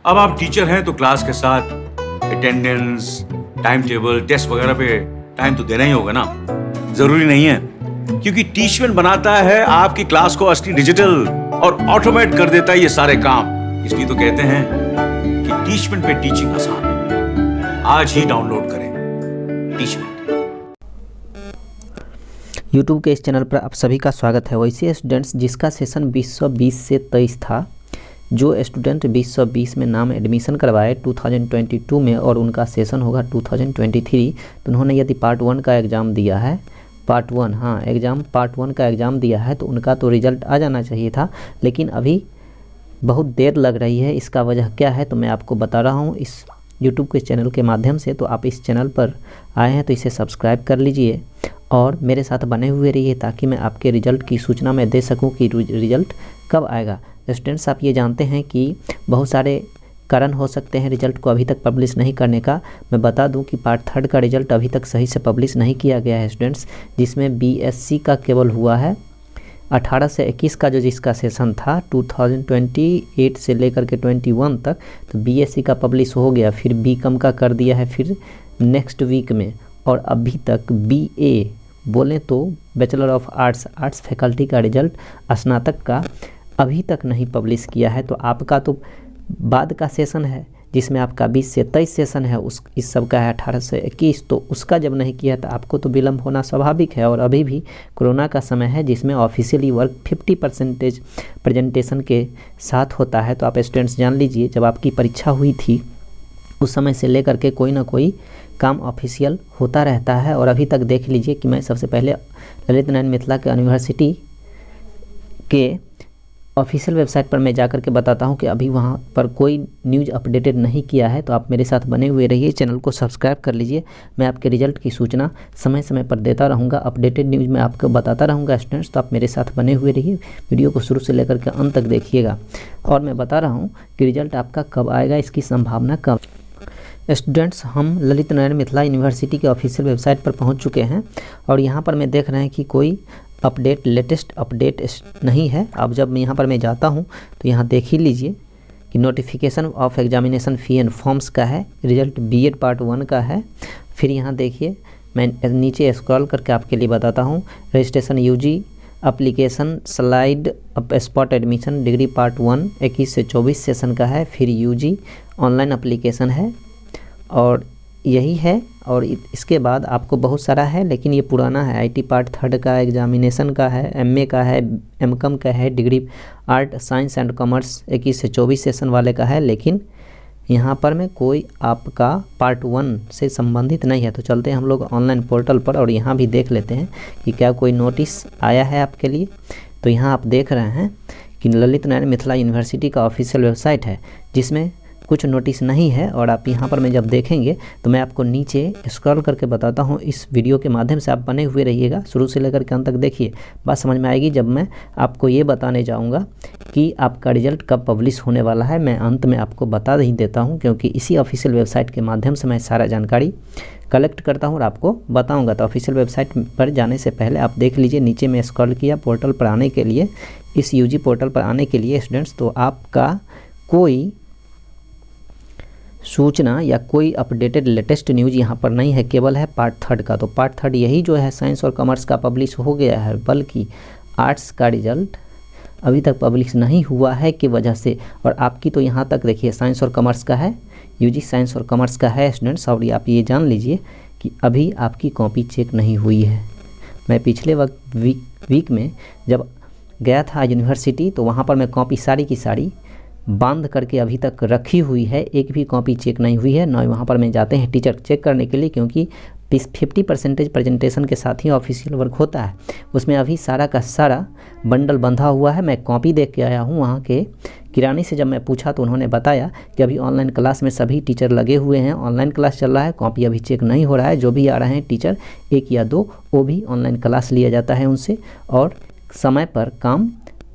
अब आप टीचर हैं तो क्लास के साथ अटेंडेंस, टाइम टेबल, टेस्ट वगैरह पे टाइम तो देना ही होगा ना। जरूरी नहीं है, क्योंकि टीचमेंट बनाता है आपकी क्लास को असली डिजिटल और ऑटोमेट कर देता है ये सारे काम। इसलिए तो कहते हैं कि टीचमेंट पे टीचिंग आसान है। आज ही डाउनलोड करें टीचमेंट। यूट्यूब के इस चैनल पर आप सभी का स्वागत है। वैसे स्टूडेंट्स जिसका सेशन 2020 से 23 था, जो स्टूडेंट 2020 में नाम एडमिशन करवाए 2022 में और उनका सेशन होगा 2023, तो उन्होंने यदि पार्ट 1 का एग्ज़ाम दिया है, पार्ट 1 का एग्ज़ाम दिया है, तो उनका तो रिज़ल्ट आ जाना चाहिए था, लेकिन अभी बहुत देर लग रही है। इसका वजह क्या है तो मैं आपको बता रहा हूँ इस यूट्यूब के चैनल के माध्यम से। तो आप इस चैनल पर आए हैं तो इसे सब्सक्राइब कर लीजिए और मेरे साथ बने हुए रहिए, ताकि मैं आपके रिज़ल्ट की सूचना मैं दे सकूं कि रिज़ल्ट कब आएगा। स्टूडेंट्स, आप ये जानते हैं कि बहुत सारे कारण हो सकते हैं रिज़ल्ट को अभी तक पब्लिश नहीं करने का। मैं बता दूं कि पार्ट 3 का रिज़ल्ट अभी तक सही से पब्लिश नहीं किया गया है स्टूडेंट्स, जिसमें बीएससी का केवल हुआ है 18 से 21 का, जो जिसका सेशन था 2028 से लेकर के 21 तक, तो बीएससी का पब्लिश हो गया। फिर बीकॉम का कर दिया है फिर नेक्स्ट वीक में, और अभी तक बीए बोलें तो बैचलर ऑफ आर्ट्स फैकल्टी का रिज़ल्ट स्नातक का अभी तक नहीं पब्लिश किया है। तो आपका तो बाद का सेशन है जिसमें आपका 20 से 23 सेशन है, इस सब का है 18 से 21, तो उसका जब नहीं किया तो आपको तो विलम्ब होना स्वाभाविक है। और अभी भी कोरोना का समय है जिसमें ऑफिशियली वर्क 50% प्रेजेंटेशन के साथ होता है। तो आप स्टूडेंट्स जान लीजिए, जब आपकी परीक्षा हुई थी उस समय से लेकर के कोई ना कोई काम ऑफिशियल होता रहता है। और अभी तक देख लीजिए कि मैं सबसे पहले ललित नारायण मिथिला के यूनिवर्सिटी के ऑफिशियल वेबसाइट पर मैं जाकर के बताता हूं कि अभी वहां पर कोई न्यूज़ अपडेटेड नहीं किया है। तो आप मेरे साथ बने हुए रहिए, चैनल को सब्सक्राइब कर लीजिए। मैं आपके रिजल्ट की सूचना समय समय पर देता रहूँगा, अपडेटेड न्यूज़ मैं आपको बताता रहूँगा स्टूडेंट्स। तो आप मेरे साथ बने हुए रहिए, वीडियो को शुरू से लेकर के अंत तक देखिएगा। और मैं बता रहा हूँ कि रिजल्ट आपका कब आएगा, इसकी संभावना कब। स्टूडेंट्स, हम ललित नारायण मिथिला यूनिवर्सिटी के ऑफिशियल वेबसाइट पर पहुंच चुके हैं और यहां पर मैं देख रहे हैं कि कोई अपडेट, लेटेस्ट अपडेट नहीं है। अब जब यहाँ पर मैं जाता हूं तो यहाँ देख ही लीजिए कि notification of examination fee and forms का है, रिजल्ट बीएड पार्ट 1 का है। फिर यहाँ देखिए, मैं नीचे स्क्रॉल करके आपके लिए बताता हूँ, registration UG application slide up spot admission degree part 1 21 से 24 सेशन का है। फिर यूजी ऑनलाइन एप्लीकेशन है और यही है। और इसके बाद आपको बहुत सारा है, लेकिन ये पुराना है। आईटी पार्ट 3 का एग्जामिनेशन का है, एमए का है, एमकॉम का है, degree art science and commerce 21 से 24 सेशन वाले का है। लेकिन यहाँ पर में कोई आपका पार्ट 1 से संबंधित नहीं है। तो चलते हैं हम लोग ऑनलाइन पोर्टल पर और यहाँ भी देख लेते हैं कि क्या कोई नोटिस आया है आपके लिए। तो यहाँ आप देख रहे हैं कि ललित नारायण मिथिला यूनिवर्सिटी का ऑफिशियल वेबसाइट है जिसमें कुछ नोटिस नहीं है। और आप यहाँ पर मैं जब देखेंगे तो मैं आपको नीचे स्क्रॉल करके बताता हूँ। इस वीडियो के माध्यम से आप बने हुए रहिएगा, शुरू से लेकर के अंत तक देखिए। बात समझ में आएगी जब मैं आपको ये बताने जाऊँगा कि आपका रिजल्ट कब पब्लिश होने वाला है। मैं अंत में आपको बता ही देता हूँ, क्योंकि इसी ऑफिशियल वेबसाइट के माध्यम से मैं सारा जानकारी कलेक्ट करता हूँ और आपको बताऊँगा। तो ऑफिशियल वेबसाइट पर जाने से पहले आप देख लीजिए, नीचे में स्क्रॉल किया पोर्टल पर आने के लिए, इस यूजी पोर्टल पर आने के लिए स्टूडेंट्स, तो आपका कोई सूचना या कोई अपडेटेड लेटेस्ट न्यूज़ यहाँ पर नहीं है, केवल है पार्ट 3 का। तो पार्ट 3 यही जो है साइंस और कॉमर्स का पब्लिश हो गया है, बल्कि आर्ट्स का रिजल्ट अभी तक पब्लिश नहीं हुआ है की वजह से। और आपकी तो यहाँ तक देखिए साइंस और कॉमर्स का है, यूजी साइंस और कॉमर्स का है स्टूडेंट्स। और आप ये जान लीजिए कि अभी आपकी कॉपी चेक नहीं हुई है। मैं पिछले वक्त वीक में जब गया था यूनिवर्सिटी, तो वहाँ पर मैं कॉपी सारी की सारी बांध करके अभी तक रखी हुई है, एक भी कॉपी चेक नहीं हुई है। ना वहाँ पर मैं जाते हैं टीचर चेक करने के लिए, क्योंकि 50% प्रेजेंटेशन के साथ ही ऑफिशियल वर्क होता है। उसमें अभी सारा का सारा बंडल बंधा हुआ है। मैं कॉपी देख के आया हूँ वहाँ के किरानी से। जब मैं पूछा तो उन्होंने बताया कि अभी ऑनलाइन क्लास में सभी टीचर लगे हुए हैं, ऑनलाइन क्लास चल रहा है, कॉपी अभी चेक नहीं हो रहा है। जो भी आ रहे हैं टीचर 1 या 2, वो भी ऑनलाइन क्लास लिया जाता है उनसे। और समय पर काम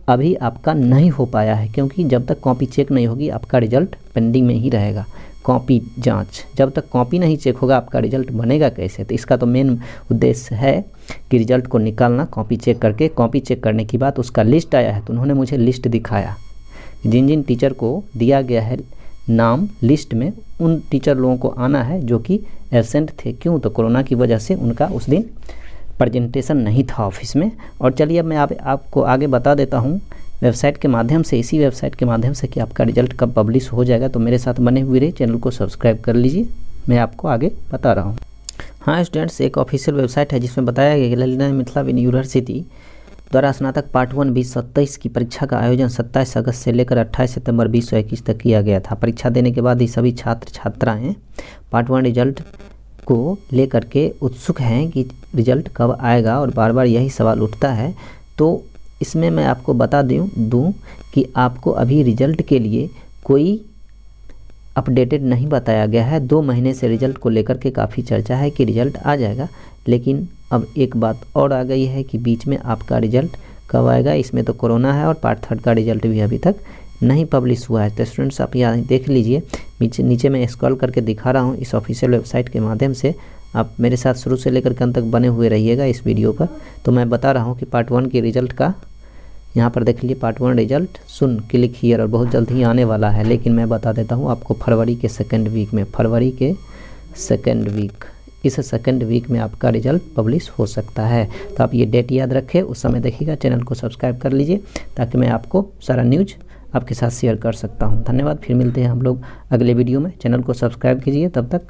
अभी आपका नहीं हो पाया है, क्योंकि जब तक कॉपी चेक नहीं होगी आपका रिजल्ट पेंडिंग में ही रहेगा। कॉपी जांच, जब तक कॉपी नहीं चेक होगा आपका रिजल्ट बनेगा कैसे। तो इसका तो मेन उद्देश्य है कि रिजल्ट को निकालना कॉपी चेक करके। कॉपी चेक करने की बाद उसका लिस्ट आया है, तो उन्होंने मुझे लिस्ट दिखाया जिन जिन टीचर को दिया गया है नाम लिस्ट में उन टीचर लोगों को आना है जो कि एब्सेंट थे। क्यों? तो कोरोना की वजह से उनका उस दिन प्रेजेंटेशन नहीं था ऑफिस में। और चलिए अब मैं आपको आगे बता देता हूँ वेबसाइट के माध्यम से, इसी वेबसाइट के माध्यम से कि आपका रिजल्ट कब पब्लिश हो जाएगा। तो मेरे साथ बने हुए रहिए, चैनल को सब्सक्राइब कर लीजिए, मैं आपको आगे बता रहा हूँ। हाँ स्टूडेंट्स, एक ऑफिशियल वेबसाइट है जिसमें बताया गया कि ललिता मिथिला यूनिवर्सिटी द्वारा स्नातक पार्ट 1 2023 की परीक्षा का आयोजन 27 अगस्त से लेकर 28 सितंबर 2021 तक किया गया था। परीक्षा देने के बाद ही सभी छात्र छात्राएँ पार्ट 1 रिजल्ट को लेकर के उत्सुक हैं कि रिजल्ट कब आएगा, और बार बार यही सवाल उठता है। तो इसमें मैं आपको बता दूं कि आपको अभी रिजल्ट के लिए कोई अपडेटेड नहीं बताया गया है। 2 महीने से रिजल्ट को लेकर के काफ़ी चर्चा है कि रिजल्ट आ जाएगा, लेकिन अब एक बात और आ गई है कि बीच में आपका रिजल्ट कब आएगा, इसमें तो कोरोना है और पार्ट 3 का रिजल्ट भी अभी तक नहीं पब्लिश हुआ है। तो स्टूडेंट्स आप यहाँ देख लीजिए, नीचे मैं स्क्रॉल करके दिखा रहा हूँ इस ऑफिशियल वेबसाइट के माध्यम से। आप मेरे साथ शुरू से लेकर के अंत तक बने हुए रहिएगा इस वीडियो पर। तो मैं बता रहा हूँ कि पार्ट 1 के रिजल्ट का यहाँ पर देख लीजिए, part 1 result soon click here, और बहुत जल्द ही आने वाला है। लेकिन मैं बता देता हूँ आपको फरवरी के सेकेंड वीक में, फरवरी के सेकेंड वीक, इस सेकेंड वीक में आपका रिजल्ट पब्लिश हो सकता है। तो आप ये डेट याद रखें, उस समय देखिएगा। चैनल को सब्सक्राइब कर लीजिए ताकि मैं आपको सारा न्यूज़ आपके साथ शेयर कर सकता हूँ। धन्यवाद, फिर मिलते हैं हम लोग अगले वीडियो में। चैनल को सब्सक्राइब कीजिए, तब तक